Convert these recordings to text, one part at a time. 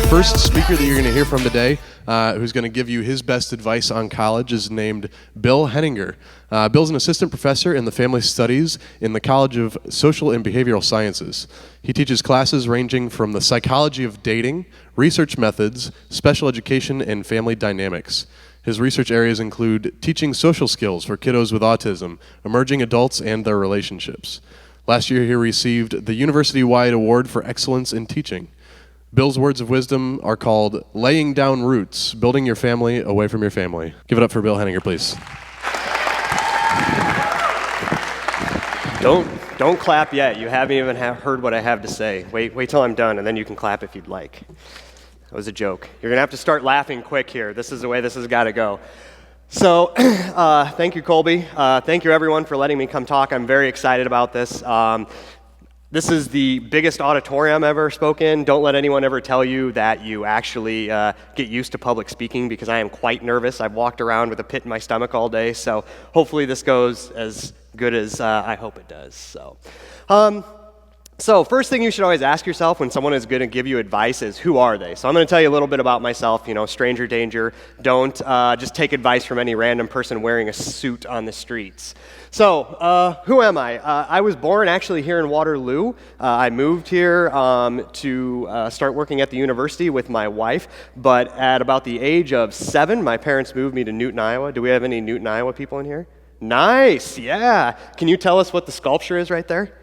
first speaker that you're going to hear from today, who's going to give you his best advice on college, is named Bill Henninger. Bill's an assistant professor in the family studies in the College of Social and Behavioral Sciences. He teaches classes ranging from the psychology of dating, research methods, special education, and family dynamics. His research areas include teaching social skills for kiddos with autism, emerging adults, and their relationships. Last year, he received the university-wide award for excellence in teaching. Bill's words of wisdom are called laying down roots, building your family away from your family. Give it up for Bill Henninger, please. Don't clap yet. You haven't even heard what I have to say. Wait till I'm done, and then you can clap if you'd like. That was a joke. You're gonna have to start laughing quick here. This is the way this has got to go. So, thank you, Colby. Thank you, everyone, for letting me come talk. I'm very excited about this. This is the biggest auditorium I've ever spoken in. Don't let anyone ever tell you that you actually get used to public speaking, because I am quite nervous. I've walked around with a pit in my stomach all day, so hopefully this goes as good as I hope it does. So first thing you should always ask yourself when someone is going to give you advice is, who are they? So I'm going to tell you a little bit about myself, stranger danger. Don't just take advice from any random person wearing a suit on the streets. So who am I? I was born actually here in Waterloo. I moved here to start working at the university with my wife, but at about the age of 7, my parents moved me to Newton, Iowa. Do we have any Newton, Iowa people in here? Nice, yeah. Can you tell us what the sculpture is right there?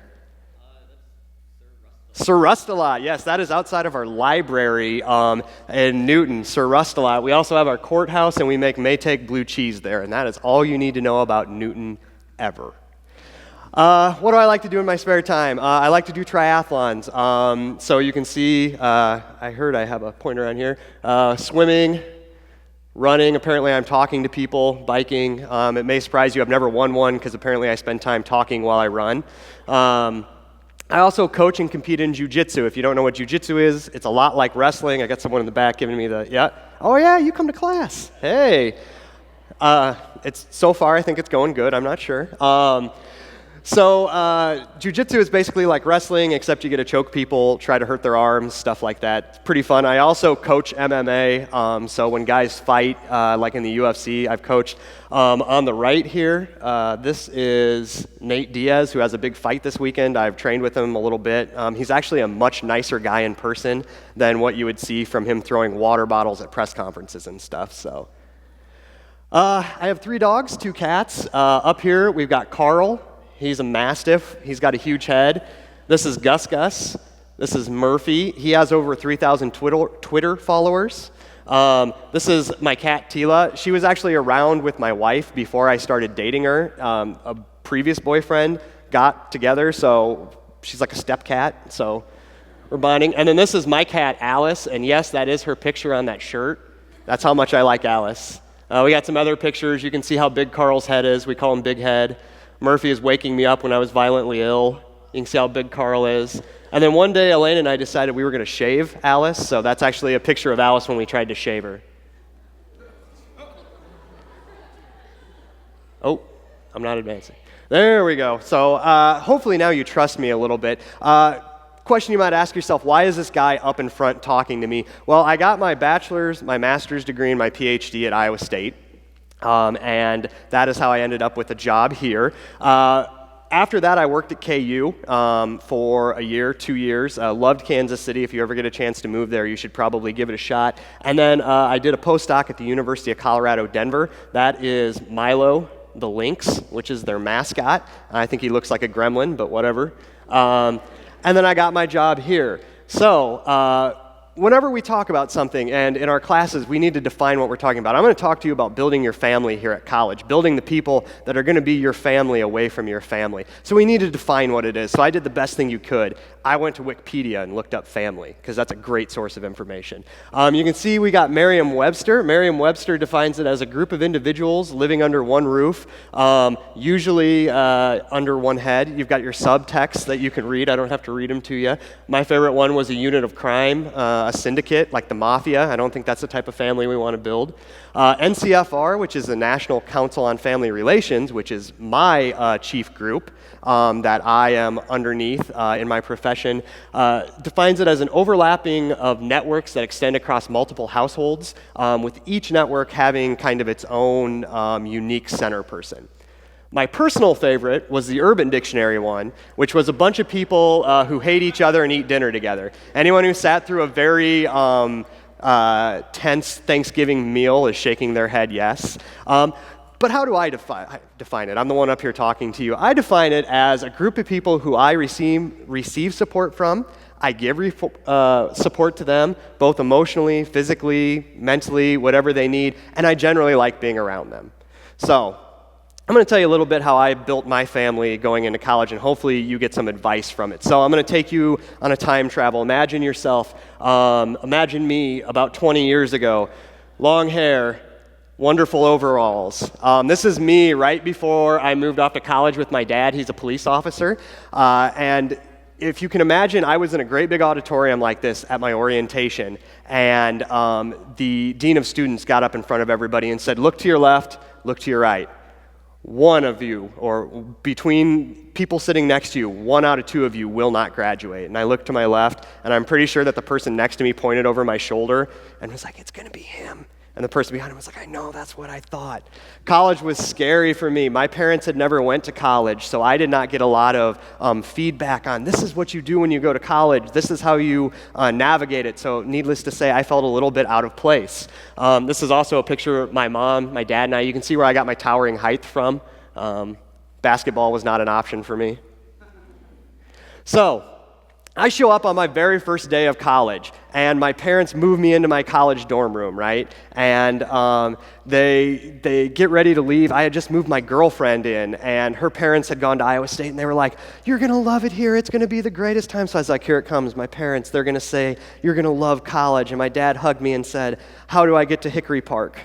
Sir Rustalot, yes, that is outside of our library in Newton, Sir Rustalot. We also have our courthouse, and we make Maytag blue cheese there, and that is all you need to know about Newton ever. What do I like to do in my spare time? I like to do triathlons. So you can see, I heard I have a pointer on here, swimming, running. Apparently I'm talking to people, biking. It may surprise you, I've never won one, because apparently I spend time talking while I run. I also coach and compete in jiu-jitsu. If you don't know what jiu-jitsu is, it's a lot like wrestling. I got someone in the back giving me the, yeah. Oh yeah, you come to class. Hey. It's so far, I think it's going good. I'm not sure. Jiu-jitsu is basically like wrestling, except you get to choke people, try to hurt their arms, stuff like that. It's pretty fun. I also coach MMA. So when guys fight, like in the UFC, I've coached. On the right here, this is Nate Diaz, who has a big fight this weekend. I've trained with him a little bit. He's actually a much nicer guy in person than what you would see from him throwing water bottles at press conferences and stuff. So. I have 3 dogs, 2 cats. Up here, we've got Carl. He's a Mastiff. He's got a huge head. This is Gus Gus. This is Murphy. He has over 3,000 Twitter followers. This is my cat, Tila. She was actually around with my wife before I started dating her. A previous boyfriend got together, so she's like a step cat, so we're bonding. And then this is my cat, Alice, and yes, that is her picture on that shirt. That's how much I like Alice. We got some other pictures. You can see how big Carl's head is. We call him Big Head. Murphy is waking me up when I was violently ill. You can see how big Carl is. And then one day, Elaine and I decided we were going to shave Alice. So that's actually a picture of Alice when we tried to shave her. Oh, I'm not advancing. There we go. So hopefully now you trust me a little bit. Question you might ask yourself, why is this guy up in front talking to me? Well, I got my bachelor's, my master's degree, and my PhD at Iowa State, and that is how I ended up with a job here. After that, I worked at KU for a year, 2 years. Loved Kansas City. If you ever get a chance to move there, you should probably give it a shot. And then I did a postdoc at the University of Colorado, Denver. That is Milo the Lynx, which is their mascot. I think he looks like a gremlin, but whatever. And then I got my job here. So whenever we talk about something, and in our classes, we need to define what we're talking about. I'm going to talk to you about building your family here at college, building the people that are going to be your family away from your family. So we need to define what it is. So I did the best thing you could. I went to Wikipedia and looked up family, because that's a great source of information. You can see we got Merriam-Webster. Merriam-Webster defines it as a group of individuals living under one roof, usually under one head. You've got your subtext that you can read. I don't have to read them to you. My favorite one was a unit of crime. a syndicate like the mafia. I don't think that's the type of family we want to build. NCFR, which is the National Council on Family Relations, which is my chief group that I am underneath in my profession, defines it as an overlapping of networks that extend across multiple households, with each network having kind of its own unique center person. My personal favorite was the Urban Dictionary one, which was a bunch of people who hate each other and eat dinner together. Anyone who sat through a very tense Thanksgiving meal is shaking their head yes. But how do I define it? I'm the one up here talking to you. I define it as a group of people who I receive support from. I give support to them, both emotionally, physically, mentally, whatever they need, and I generally like being around them. So I'm going to tell you a little bit how I built my family going into college, and hopefully you get some advice from it. So I'm going to take you on a time travel. Imagine yourself, imagine me about 20 years ago, long hair, wonderful overalls. This is me right before I moved off to college with my dad. He's a police officer, and if you can imagine, I was in a great big auditorium like this at my orientation, and the dean of students got up in front of everybody and said, look to your left, look to your right. One of you, or between people sitting next to you, 1 out of 2 of you will not graduate. And I looked to my left, and I'm pretty sure that the person next to me pointed over my shoulder and was like, it's going to be him. And the person behind him was like, I know, that's what I thought. College was scary for me. My parents had never went to college, so I did not get a lot of feedback on this is what you do when you go to college. This is how you navigate it. So needless to say, I felt a little bit out of place. This is also a picture of my mom, my dad, and I. You can see where I got my towering height from. Basketball was not an option for me. So I show up on my very first day of college, and my parents move me into my college dorm room, right? And they get ready to leave. I had just moved my girlfriend in, and her parents had gone to Iowa State, and they were like, you're going to love it here. It's going to be the greatest time. So I was like, here it comes. My parents, they're going to say, you're going to love college. And my dad hugged me and said, how do I get to Hickory Park?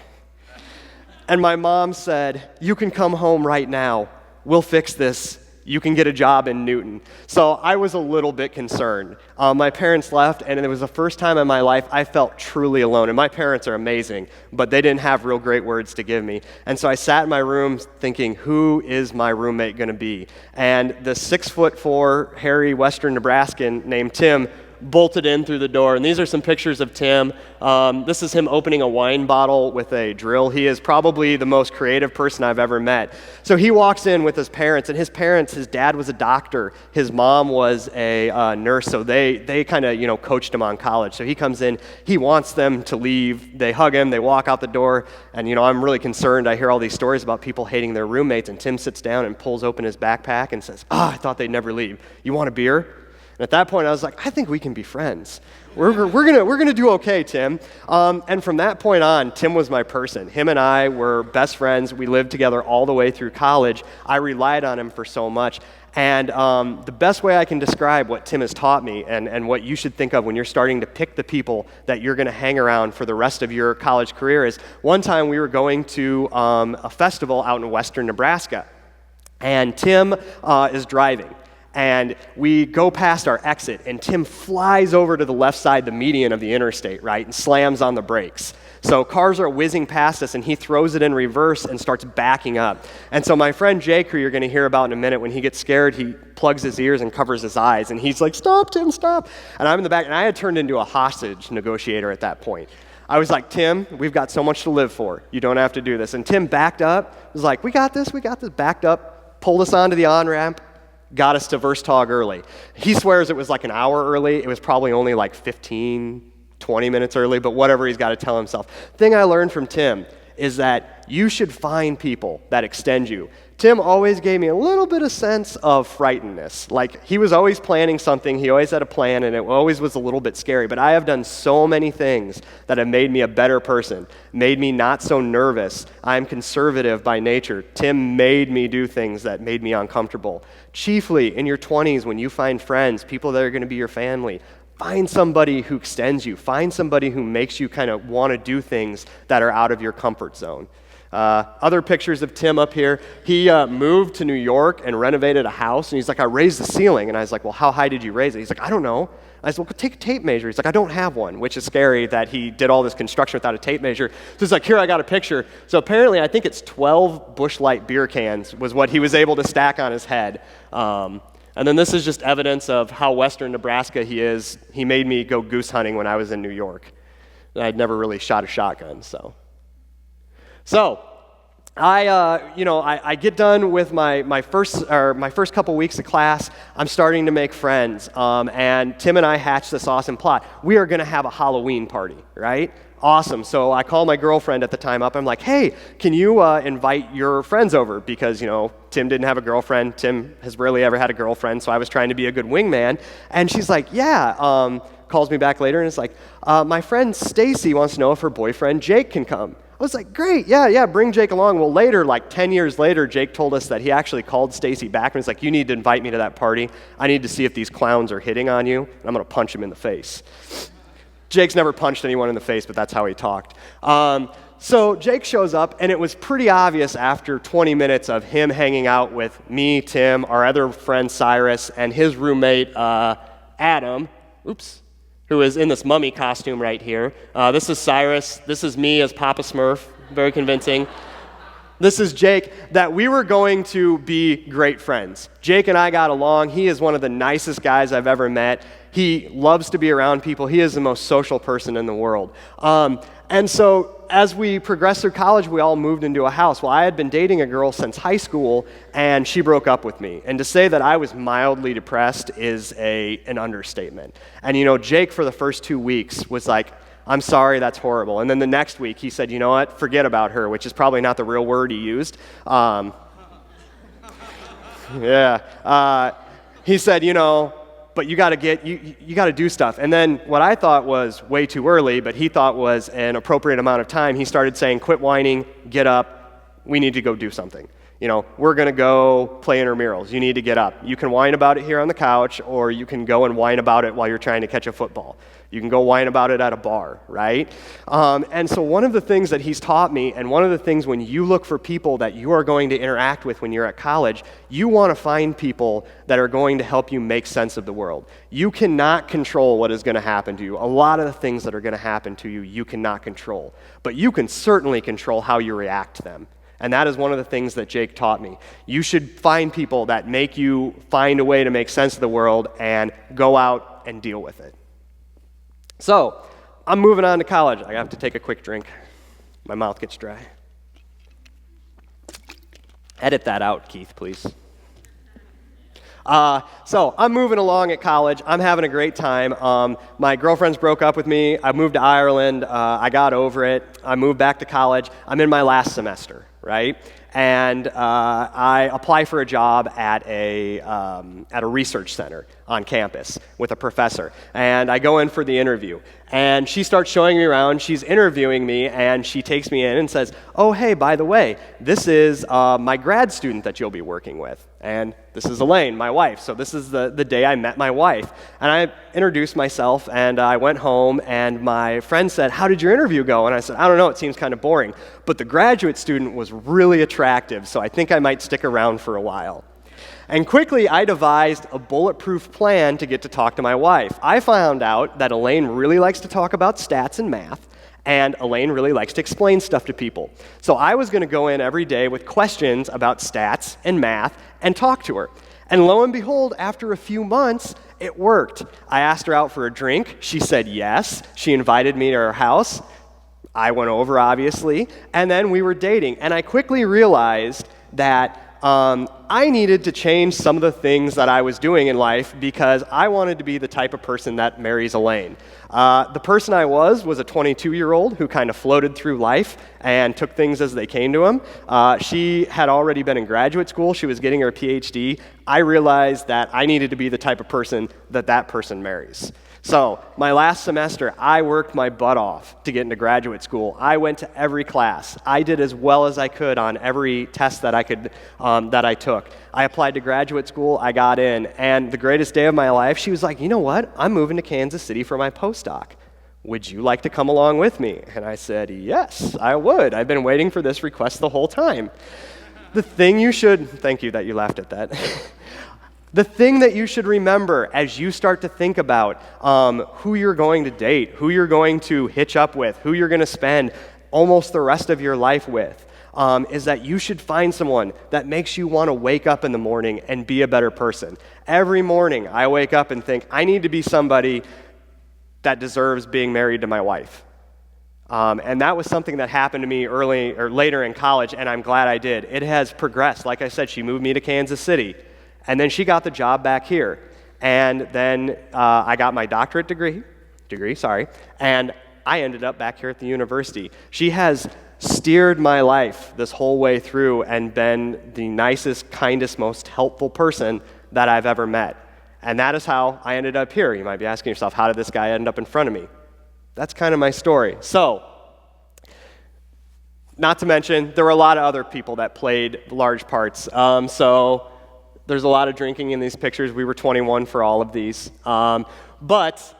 And my mom said, you can come home right now. We'll fix this. You can get a job in Newton. So I was a little bit concerned. My parents left, and it was the first time in my life I felt truly alone. And my parents are amazing, but they didn't have real great words to give me. And so I sat in my room thinking, who is my roommate going to be? And the 6'4" hairy Western Nebraskan named Tim bolted in through the door. And these are some pictures of Tim. This is him opening a wine bottle with a drill. He is probably the most creative person I've ever met. So he walks in with his parents, and his dad was a doctor. His mom was a nurse, so they kind of, coached him on college. So he comes in, he wants them to leave. They hug him, they walk out the door, and, I'm really concerned. I hear all these stories about people hating their roommates, and Tim sits down and pulls open his backpack and says, I thought they'd never leave. You want a beer? And at that point, I was like, I think we can be friends. We're gonna do okay, Tim. And from that point on, Tim was my person. Him and I were best friends. We lived together all the way through college. I relied on him for so much. And the best way I can describe what Tim has taught me and what you should think of when you're starting to pick the people that you're going to hang around for the rest of your college career is one time we were going to a festival out in western Nebraska. And Tim is driving. And we go past our exit, and Tim flies over to the left side, the median of the interstate, right, and slams on the brakes. So cars are whizzing past us, and he throws it in reverse and starts backing up. And so my friend Jake, who you're going to hear about in a minute, when he gets scared, he plugs his ears and covers his eyes, and he's like, stop, Tim, stop. And I'm in the back, and I had turned into a hostage negotiator at that point. I was like, Tim, we've got so much to live for. You don't have to do this. And Tim backed up, was like, we got this, backed up, pulled us onto the on-ramp, got us to Verstog early. He swears it was like an hour early. It was probably only like 15, 20 minutes early, but whatever he's got to tell himself. Thing I learned from Tim is that you should find people that extend you. Tim always gave me a little bit of sense of frightenedness. Like, he was always planning something, he always had a plan, and it always was a little bit scary. But I have done so many things that have made me a better person, made me not so nervous. I'm conservative by nature. Tim made me do things that made me uncomfortable. Chiefly in your 20s, when you find friends, people that are going to be your family, find somebody who extends you. Find somebody who makes you kind of want to do things that are out of your comfort zone. Other pictures of Tim up here. He moved to New York and renovated a house, and he's like, I raised the ceiling. And I was like, well, how high did you raise it? He's like, I don't know. I said, well, take a tape measure. He's like, I don't have one, which is scary that he did all this construction without a tape measure. So he's like, here, I got a picture. So apparently, I think it's 12 Busch Light beer cans was what he was able to stack on his head. And then this is just evidence of how western Nebraska he is. He made me go goose hunting when I was in New York. I'd never really shot a shotgun, so. I get done with my first couple weeks of class. I'm starting to make friends, and Tim and I hatched this awesome plot. We are going to have a Halloween party, right? Awesome. So I call my girlfriend at the time up. I'm like, hey, can you invite your friends over? Because, Tim didn't have a girlfriend. Tim has rarely ever had a girlfriend, so I was trying to be a good wingman. And she's like, yeah. Calls me back later and is like, my friend Stacy wants to know if her boyfriend Jake can come. I was like, great, yeah, bring Jake along. Well, later, like 10 years later, Jake told us that he actually called Stacy back and was like, you need to invite me to that party. I need to see if these clowns are hitting on you, and I'm going to punch him in the face. Jake's never punched anyone in the face, but that's how he talked. So Jake shows up, and it was pretty obvious after 20 minutes of him hanging out with me, Tim, our other friend Cyrus, and his roommate Adam, who is in this mummy costume right here. This is Cyrus. This is me as Papa Smurf. Very convincing. This is Jake, that we were going to be great friends. Jake and I got along. He is one of the nicest guys I've ever met. He loves to be around people. He is the most social person in the world. And so as we progressed through college, we all moved into a house. Well, I had been dating a girl since high school, and she broke up with me. And to say that I was mildly depressed is an understatement. And Jake for the first 2 weeks was like, I'm sorry, that's horrible. And then the next week he said, you know what, forget about her, which is probably not the real word he used. He said, but you got to do stuff. And then what I thought was way too early, but he thought was an appropriate amount of time, he started saying, quit whining, get up, we need to go do something. We're going to go play intramurals. You need to get up. You can whine about it here on the couch, or you can go and whine about it while you're trying to catch a football. You can go whine about it at a bar, right? And so one of the things that he's taught me, and one of the things when you look for people that you are going to interact with when you're at college, you want to find people that are going to help you make sense of the world. You cannot control what is going to happen to you. A lot of the things that are going to happen to you, you cannot control. But you can certainly control how you react to them. And that is one of the things that Jake taught me. You should find people that make you find a way to make sense of the world and go out and deal with it. So, I'm moving on to college. I have to take a quick drink. My mouth gets dry. Edit that out, Keith, please. So I'm moving along at college. I'm having a great time. My girlfriend's broke up with me. I moved to Ireland. I got over it. I moved back to college. I'm in my last semester, right? And I apply for a job at a research center on campus with a professor. And I go in for the interview. And she starts showing me around. She's interviewing me, and she takes me in and says, oh, hey, by the way, this is my grad student that you'll be working with. And this is Elaine, my wife. So this is the day I met my wife. And I introduced myself, and I went home, and my friend said, how did your interview go? And I said, I don't know, it seems kind of boring. But the graduate student was really attractive, so I think I might stick around for a while. And quickly, I devised a bulletproof plan to get to talk to my wife. I found out that Elaine really likes to talk about stats and math, and Elaine really likes to explain stuff to people. So I was going to go in every day with questions about stats and math and talk to her. And lo and behold, after a few months, it worked. I asked her out for a drink. She said yes. She invited me to her house. I went over, obviously, and then we were dating. And I quickly realized that I needed to change some of the things that I was doing in life because I wanted to be the type of person that marries Elaine. The person I was a 22-year-old who kind of floated through life and took things as they came to him. She had already been in graduate school. She was getting her PhD. I realized that I needed to be the type of person that person marries. So my last semester, I worked my butt off to get into graduate school. I went to every class. I did as well as I could on every test that I took. I applied to graduate school. I got in. And the greatest day of my life, she was like, you know what? I'm moving to Kansas City for my postdoc. would you like to come along with me? And I said, yes, I would. I've been waiting for this request the whole time. The thing you should, thank you that you laughed at that. The thing that you should remember as you start to think about who you're going to date, who you're going to hitch up with, who you're going to spend almost the rest of your life with, is that you should find someone that makes you want to wake up in the morning and be a better person. Every morning I wake up and think, I need to be somebody that deserves being married to my wife. And that was something that happened to me early or later in college, and I'm glad I did. It has progressed. Like I said, she moved me to Kansas City, and then she got the job back here. And then I got my doctorate degree, and I ended up back here at the university. She has steered my life this whole way through and been the nicest, kindest, most helpful person that I've ever met. And that is how I ended up here. You might be asking yourself, how did this guy end up in front of me? That's kind of my story. So, not to mention, there were a lot of other people that played large parts. So there's a lot of drinking in these pictures. We were 21 for all of these. But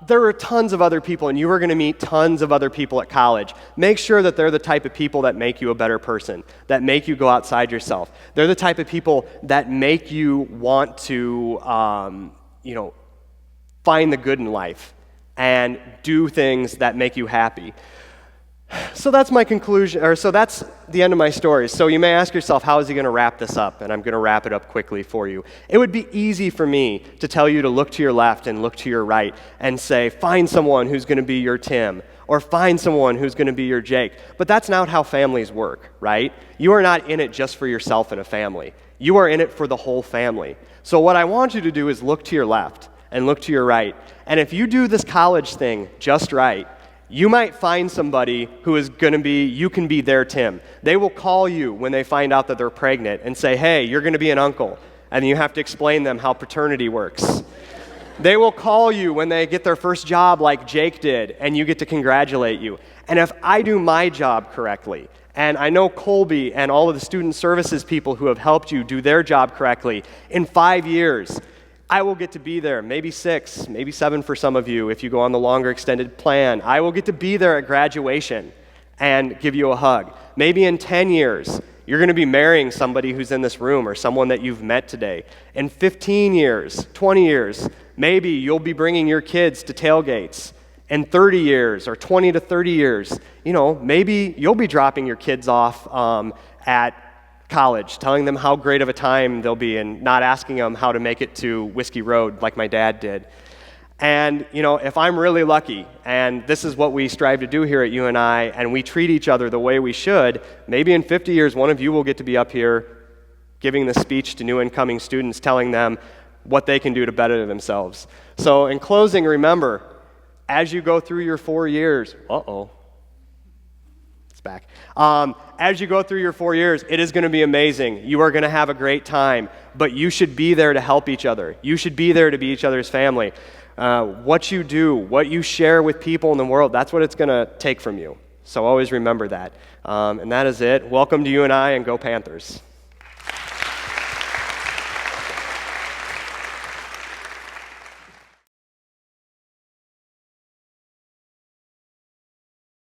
there are tons of other people, and you are going to meet tons of other people at college. Make sure that they're the type of people that make you a better person, that make you go outside yourself. They're the type of people that make you want to, find the good in life and do things that make you happy. So that's my conclusion, so that's the end of my story. So you may ask yourself, how is he going to wrap this up? And I'm going to wrap it up quickly for you. It would be easy for me to tell you to look to your left and look to your right and say, find someone who's going to be your Tim, or find someone who's going to be your Jake. But that's not how families work, right? You are not in it just for yourself and a family. You are in it for the whole family. So what I want you to do is look to your left and look to your right. And if you do this college thing just right, you might find somebody who is going to be, you can be their Tim. They will call you when they find out that they're pregnant and say, hey, you're going to be an uncle. And you have to explain them how paternity works. They will call you when they get their first job like Jake did, and you get to congratulate you. And if I do my job correctly, and I know Colby and all of the student services people who have helped you do their job correctly, in 5 years, I will get to be there, maybe 6, maybe 7 for some of you if you go on the longer extended plan. I will get to be there at graduation and give you a hug. Maybe in 10 years, you're going to be marrying somebody who's in this room or someone that you've met today. In 15 years, 20 years, maybe you'll be bringing your kids to tailgates. In 30 years or 20 to 30 years, maybe you'll be dropping your kids off at college, telling them how great of a time they'll be and not asking them how to make it to Whiskey Road like my dad did. And, if I'm really lucky, and this is what we strive to do here at UNI, and we treat each other the way we should, maybe in 50 years, one of you will get to be up here giving the speech to new incoming students, telling them what they can do to better themselves. So in closing, remember, as you go through your 4 years, it's back. As you go through your 4 years, it is going to be amazing. You are going to have a great time, but you should be there to help each other. You should be there to be each other's family. What you do, what you share with people in the world, that's what it's going to take from you. So always remember that. And that is it. Welcome to UNI, and go Panthers.